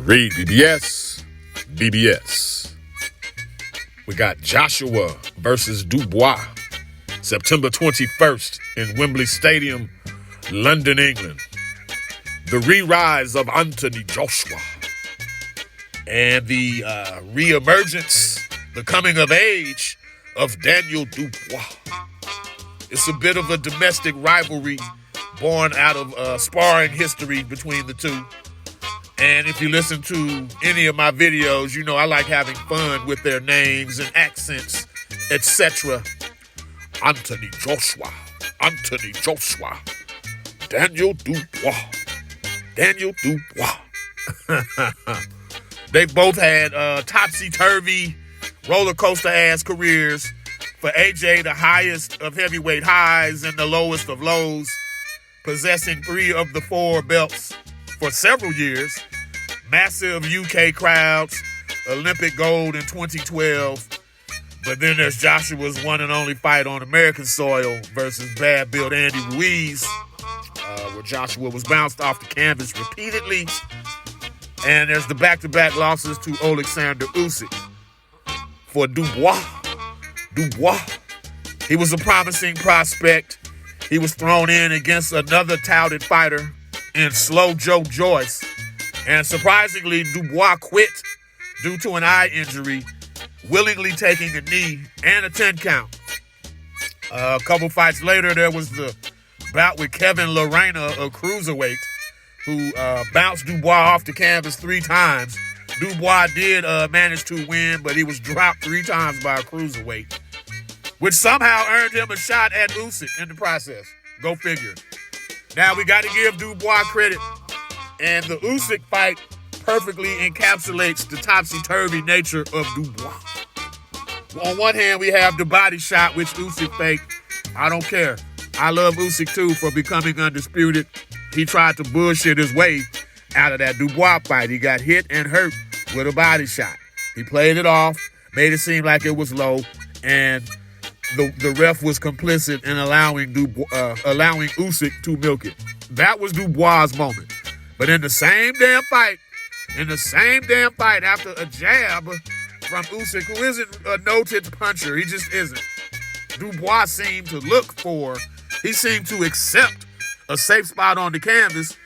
REED-BBS, BBS. We got Joshua versus Dubois, September 21st in Wembley Stadium, London, England. The re-rise of Anthony Joshua and the re-emergence, the coming of age of Daniel Dubois. It's a bit of a domestic rivalry born out of sparring history between the two. And if you listen to any of my videos, you know I like having fun with their names and accents, etc. Anthony Joshua, Daniel Dubois, They both had topsy-turvy, roller coaster ass careers. For AJ, the highest of heavyweight highs and the lowest of lows, possessing 3 of the 4 belts for several years. Massive UK crowds, Olympic gold in 2012. But then there's Joshua's one and only fight on American soil versus bad-built Andy Ruiz, where Joshua was bounced off the canvas repeatedly. And there's the back-to-back losses to Alexander Usyk. For Dubois, he was a promising prospect. He was thrown in against another touted fighter in Slow Joe Joyce. And surprisingly, Dubois quit due to an eye injury, willingly taking a knee and a 10 count. A couple fights later, there was the bout with Kevin Lorena, a cruiserweight, who bounced Dubois off the canvas 3 times. Dubois did manage to win, but he was dropped 3 times by a cruiserweight, which somehow earned him a shot at Usyk in the process. Go figure. Now, we got to give Dubois credit, and the Usyk fight perfectly encapsulates the topsy-turvy nature of Dubois. On one hand, we have the body shot, which Usyk faked. I don't care. I love Usyk, too, for becoming undisputed. He tried to bullshit his way out of that Dubois fight. He got hit and hurt with a body shot. He played it off, made it seem like it was low, and the ref was complicit in allowing Usyk to milk it. That was Dubois' moment. But in the same damn fight, after a jab from Usyk, who isn't a no-tits puncher, he just isn't, Dubois seemed to accept a safe spot on the canvas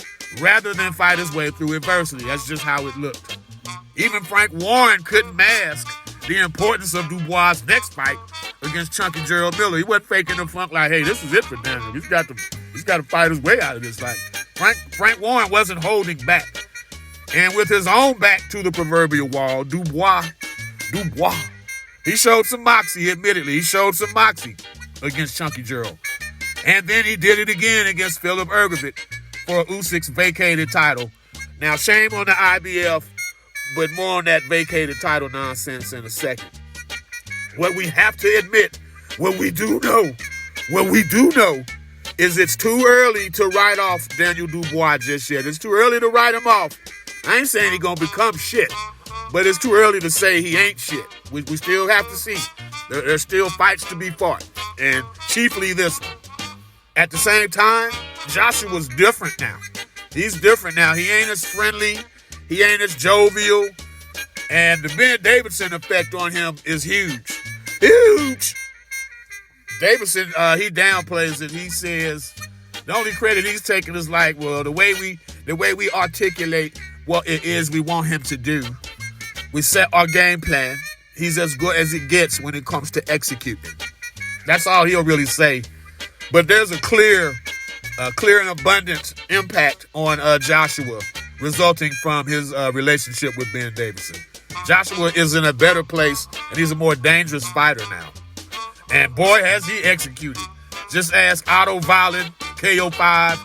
rather than fight his way through adversity. That's just how it looked. Even Frank Warren couldn't mask the importance of Dubois' next fight against Chunky Gerald Miller. He wasn't faking the funk like, hey, this is it for Daniel. He's got to fight his way out of this fight. Frank Warren wasn't holding back. And with his own back to the proverbial wall, Dubois, he showed some moxie, admittedly. He showed some moxie against Chunky Gerald. And then he did it again against Philip Ergovic for Usyk's vacated title. Now, shame on the IBF, but more on that vacated title nonsense in a second. What we have to admit, what we do know, is it's too early to write off Daniel Dubois just yet. It's too early to write him off. I ain't saying he's going to become shit, but it's too early to say he ain't shit. We still have to see. There's still fights to be fought, and chiefly this one. At the same time, Joshua's different now. He's different now. He ain't as friendly. He ain't as jovial. And the Ben Davidson effect on him is huge. Huge! Davidson, he downplays it. He says the only credit he's taking is like, well, the way we articulate what it is we want him to do. We set our game plan. He's as good as it gets when it comes to executing. That's all he'll really say. But there's a clear and abundant impact on Joshua resulting from his relationship with Ben Davidson. Joshua is in a better place, and he's a more dangerous fighter now. And boy, has he executed. Just ask Otto Wallin, KO5,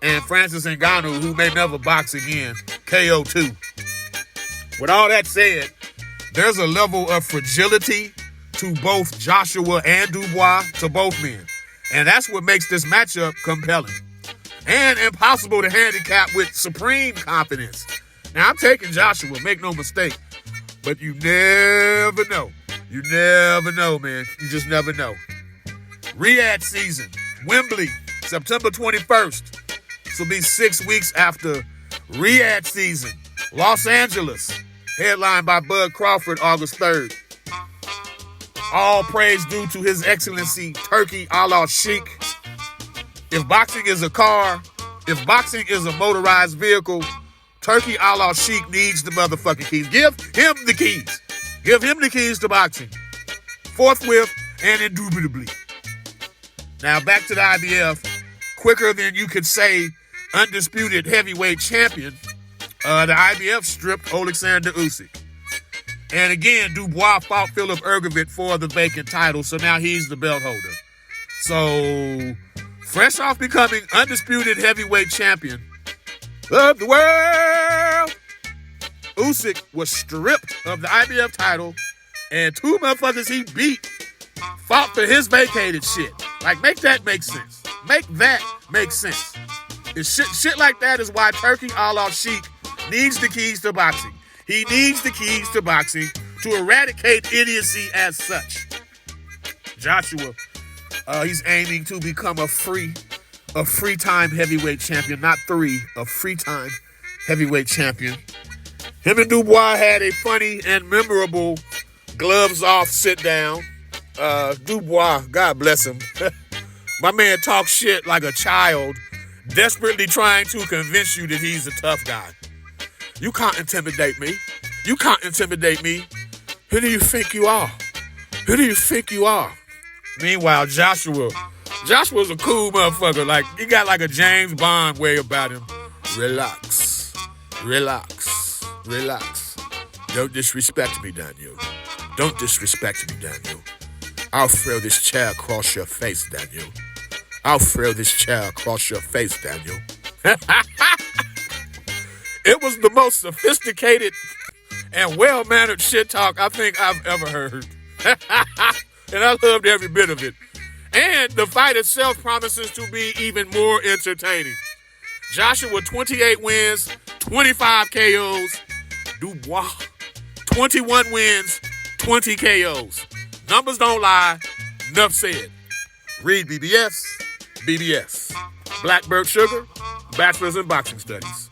and Francis Ngannou, who may never box again, KO2. With all that said, there's a level of fragility to both Joshua and Dubois, to both men. And that's what makes this matchup compelling and impossible to handicap with supreme confidence. Now, I'm taking Joshua, make no mistake, but you never know. You never know, man. You just never know. Riyadh season, Wembley, September 21st. This will be 6 weeks after Riyadh season, Los Angeles, headlined by Bud Crawford, August 3rd. All praise due to His Excellency Turkey Allah Sheikh. If boxing is a car, if boxing is a motorized vehicle, Turkey Allah Sheikh needs the motherfucking keys. Give him the keys. Give him the keys to boxing. Forthwith and indubitably. Now back to the IBF. Quicker than you could say undisputed heavyweight champion, the IBF stripped Alexander Usyk. And again, Dubois fought Philip Ergovic for the vacant title, so now he's the belt holder. So, fresh off becoming undisputed heavyweight champion of the world, Usyk was stripped of the IBF title, and two motherfuckers he beat fought for his vacated shit. Like, make that make sense. Make that make sense. It's shit like that is why Turkey Allah Sheikh needs the keys to boxing. He needs the keys to boxing to eradicate idiocy as such. Joshua, he's aiming to become a free-time heavyweight champion, not three, a free-time heavyweight champion. Him and Dubois had a funny and memorable gloves-off sit-down. Dubois, God bless him. My man talks shit like a child, desperately trying to convince you that he's a tough guy. You can't intimidate me. You can't intimidate me. Who do you think you are? Who do you think you are? Meanwhile, Joshua's a cool motherfucker. Like, he got like a James Bond way about him. Relax. Relax. Relax. Don't disrespect me, Daniel. Don't disrespect me, Daniel. I'll throw this chair across your face, Daniel. I'll throw this chair across your face, Daniel. It was the most sophisticated and well-mannered shit talk I think I've ever heard. And I loved every bit of it. And the fight itself promises to be even more entertaining. Joshua, 28 wins, 25 KOs. Dubois, 21 wins, 20 KOs. Numbers don't lie. Enough said. REED-BBS, BBS. Blackbird Sugar, Bachelor's in Boxing Studies.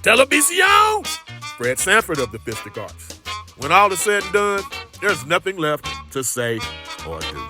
Television! Fred Sanford of the Fistic Arts. When all is said and done, there's nothing left to say or do.